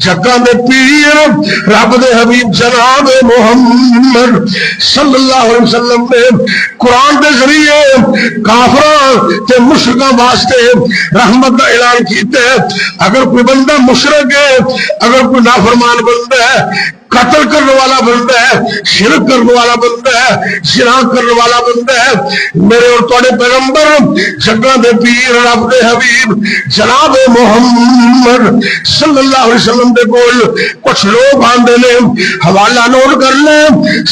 جگہ دے پیر رب دے حبیب جناب محمد صلی اللہ علیہ وسلم نے قرآن دے ذریعے کافراں تے مشرکاں واسطے رحمت کا اعلان کیتا ہے. اگر کوئی بندہ مشرک ہے، اگر کوئی نافرمان بندہ ہے، قتل کرنے والا بندہ ہے، شرک کرنے والا بندہ ہے، زنا کرنے والا بندہ ہے، میرے اور تواڈے پیغمبر جگہ دے پیر رب دے حبیب جناب محمد صلی اللہ علیہ وسلم دے کول کچھ لوگ آندے نے. حوالہ نوٹ کر لیں،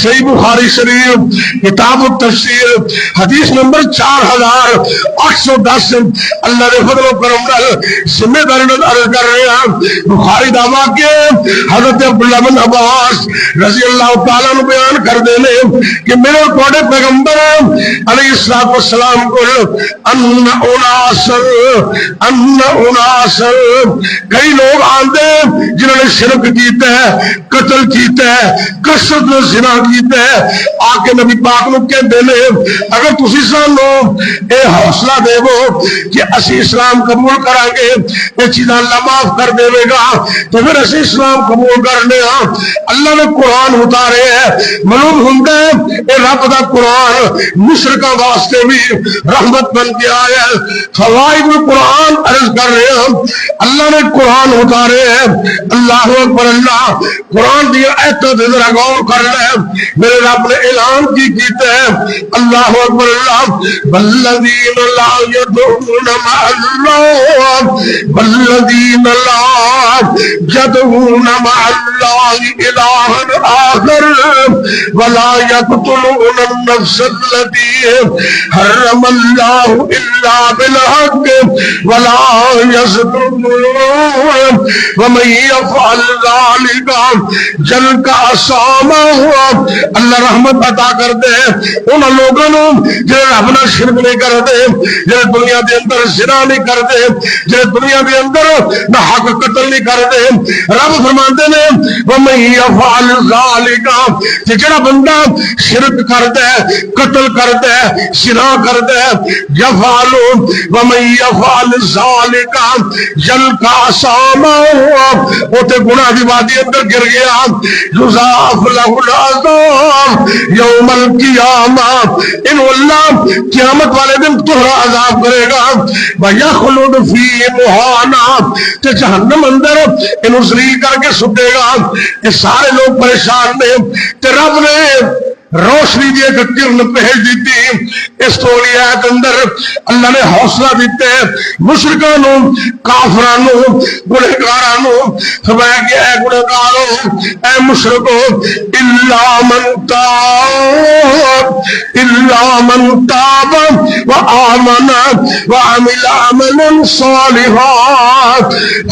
صحیح بخاری شریف کتاب التفسیر حدیث نمبر 4810. اللہ دے فضل و کرم نال ذمہ داری نال عرض کر رہے ہیں. بخاری دا واقعہ حضرت عبداللہ بن عباس رضی اللہ تعالیٰ عنہ بیان کر دینے کہ میرے اور پیغمبر علیہ السلام کو ان اناسر کئی لوگ آندے جنہوں نے شرک کیتا ہے، قتل کیتا ہے، کثرت میں زنا کیتا ہے، آ کے نبی پاک نو کہندے نے اگر تسی سانو اے حوصلہ دیو کہ اسی اسلام قبول کران گے، یہ چیزاں اللہ معاف کر دے گا، تو پھر اسی اسلام قبول کرنے ہاں. اللہ نے قرآن اتارے ہیں، معلوم ہوتا ہے اے رب دا قرآن مشرکاں واسطے بھی رحمت بن کے آیا ہے. فوائد قرآن عرض کر رہے ہیں. اللہ نے قرآن اتارے ہیں. اللہ اکبر. اللہ قرآن دی آیتاں تے ذرا غور کر لے. میرے رب نے اعلان کی کیتا ہے. اللہ اکبر. اللہ والذین لا یدعون مع اللہ والذین لا یدعون مع اللہ الہ آخر ولا یقتلون النفس التي حرم اللہ الا بالحق ولا یزنون ومن یفعل ذلک یلقى اثاما. اللہ رحمت عطا کر دے ان لوگوں جنہیں رب نال شرک نہیں کرتے، جنہیں دنیا دے اندر زنا نہیں کرتے، جنہیں دنیا دے اندر نہ حق قتل نہیں کرتے. رب فرماندے نے ومن یفعل ذلک، کہ جڑا بندہ شرک کرتا ہے، قتل کرتا ہے، زنا کرتا ہے، یفعل ومن یفعل ذلک یلقى اثاما، او تے گناہ دی وادی اندر گر گیا. یضاعف له العذاب یوم القیامہ، ان اللہ قیامت والے دن تہرا عذاب کرے گا. وَيَخْلُدْ فِي مُهَانَةٍ، تے جہنم اندر انہوں ذلیل کر کے سٹے گا. یہ سارے لوگ پریشان نے. تے رب نے روشنی دی ایک کرن بھیج دیتی. اس تولی آیت اندر اللہ نے حوصلہ دیتے مشرکاں نو، کافراں نو، گنہگاراں نو. فرمایا کہ اے گنہگارو، اے مشرکو، الا من تاب وآمن وعمل عملا صالحا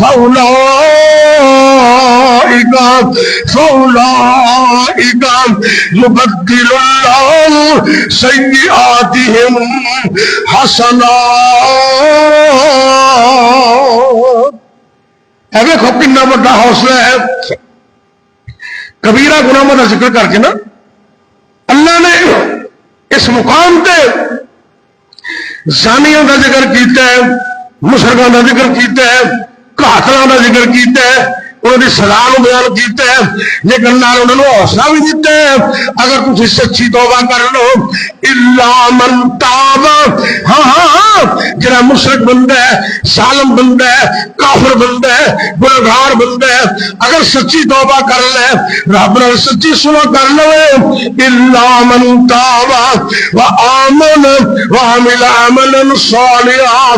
فأولئك يبدل الله سيئاتهم حسنات. اے دیکھو کتنا بڑا حوصلہ ہے. کبیرہ گناہوں کا ذکر کر کے نا اللہ نے اس مقام تے زانیوں کا ذکر کیتا ہے، مشرکاں کا ذکر کیتا ہے، قاتلاں کا ذکر کیتا ہے، انہوں نے سزا نو بیان کیتا ہے، لیکن نال انہوں نے حوصلہ بھی دیتا ہے اگر تسی سچی توبہ کر لو. الا من تاب، ہاں جڑا مشرک بندہ ہے، ظالم بندہ ہے، کافر بندہ ہے، گنہگار بندہ ہے، اگر سچی توبہ کر لے، رب نال سچی صلح کر لے. الا من تاب وآمن وعمل عملا صالحا،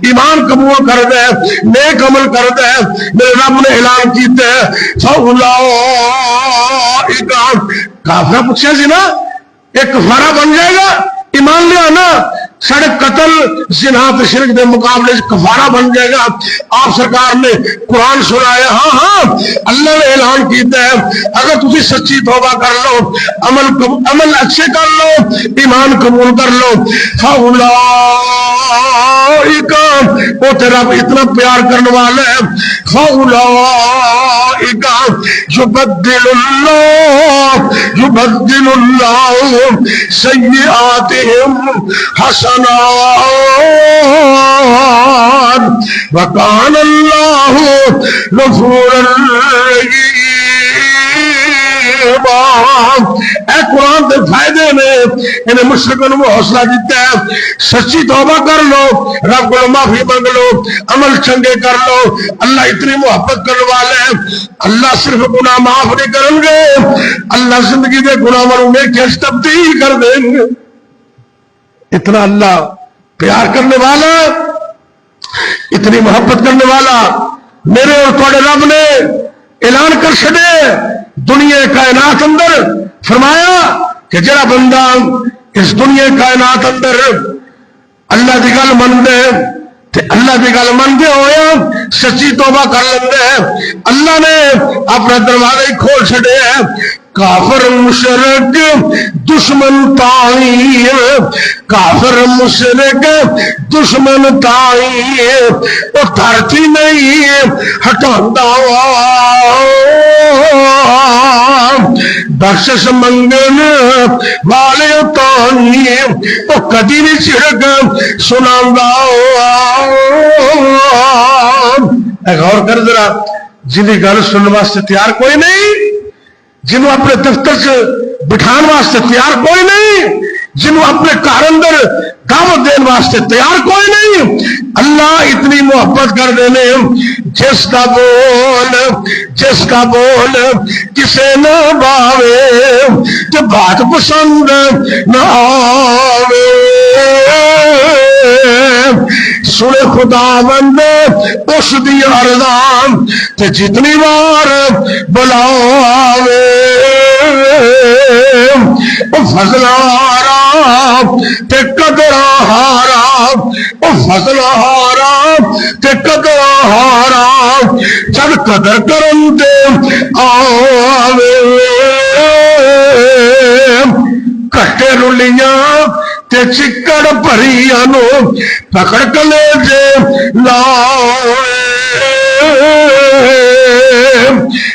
ایمان قبول کر دے، نیک عمل کر دے. میرے رب نے اعلان کیتا ہے فاولئک، کافر پوچھا سی نا ایک کفارہ بن جائے گا، ایمان لے آنا سارے قتل زنا تے شرک دے مقابلے کفارہ بن جائے گا. آپ سرکار نے قرآن سنایا. ہاں اللہ نے اعلان کیتا ہے اگر تسی سچی توبہ کر لو، عمل اچھے کر لو، ایمان قبول کر لو، فاولئک، وہ تیرا اتنا پیار کرنے والا ہے، فاولئک يبدل الله سيئاتهم حسنات وكان الله غفورا رحيما۔ اے قرآن دے فائدے نے انہیں مشرکوں کو حوصلہ دیتا ہے، سچی توبہ کر لو، رب کو معافی مانگ لو، عمل چنگے کر لو، اللہ اتنی محبت کرنے والے ہیں، اللہ صرف گناہ معاف نہیں کریں گے، اللہ زندگی دے گناہ مروں میں کیسے تبدیل کر دیں گے۔ اتنا اللہ پیار کرنے والا، اتنی محبت کرنے والا میرے اور تھوڑے رب نے اعلان کر چھڑے دنیا کائنات اندر، فرمایا کہ جڑا بندہ اس دنیا کائنات اندر اللہ دی گل مندے تے اللہ دی گل مندے ہویا سچی توبہ کر لیندے، اللہ نے اپنا دروازے کھول چھڑے ہیں، کافر مشرک دشمن تائی، کافر مشرک دشمن تائی وہ دھرتی نہیں ہٹاندا بخشش منگن والے تانی وہ کدی نہیں چھڑک سناندا۔ غور کر ذرا، جنہی گل سننے واسطے تیار کوئی نہیں، جنہوں اپنے دفتر سے بٹھان واسطے تیار کوئی نہیں، جنہوں اپنے گھر اندر دعوت دین واسطے تیار کوئی نہیں، اللہ اتنی محبت کر دینے جس کا بول کسے نہ باوے تو بات پسند نہ آوے، سنے خدا بندے اس دی ارزان تے جتنی بار بلاوے، او فضل آرام تے قدر آرام، او فضل آرام تے قدر آرام جب قدر کرن تے آوے، کٹے رلیاں تے چکڑ پریاں نو پکڑ کلے جے لا